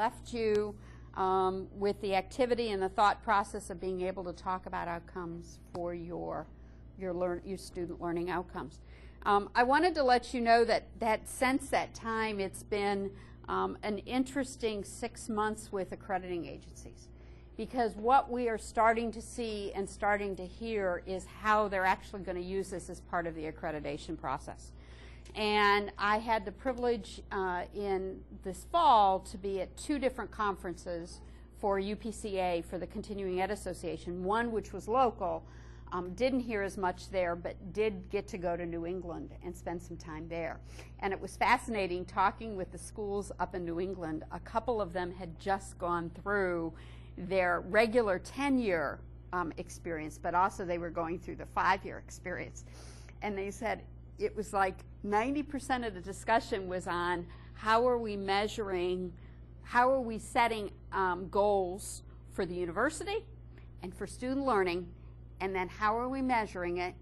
left you with the activity and the thought process of being able to talk about outcomes for your student learning outcomes. I wanted to let you know that since that time it's been an interesting 6 months with accrediting agencies, because what we are starting to see and starting to hear is how they're actually going to use this as part of the accreditation process. And I had the privilege in this fall to be at 2 different conferences for UPCA, for the Continuing Ed Association. One which was local, didn't hear as much there, but did get to go to New England and spend some time there. And it was fascinating talking with the schools up in New England. A couple of them had just gone through their regular 10-year experience, but also they were going through the 5-year experience. And they said it was like 90% of the discussion was on how are we measuring, how are we setting goals for the university and for student learning, and then how are we measuring it,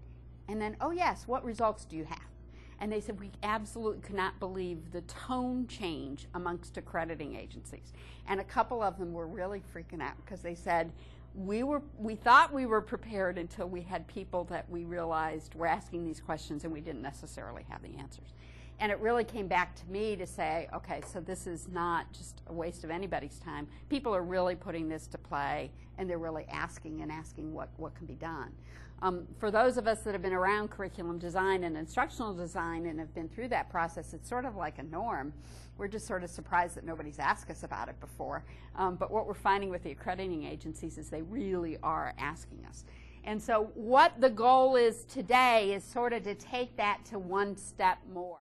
and then, oh yes, what results do you have? And they said we absolutely could not believe the tone change amongst accrediting agencies. And a couple of them were really freaking out because they said, we thought we were prepared until we had people that we realized were asking these questions and we didn't necessarily have the answers. And it really came back to me to say, okay, so this is not just a waste of anybody's time. People are really putting this to play, and they're really asking what can be done. For those of us that have been around curriculum design and instructional design and have been through that process, it's sort of like a norm. We're just sort of surprised that nobody's asked us about it before. But what we're finding with the accrediting agencies is they really are asking us. And so what the goal is today is sort of to take that to one step more.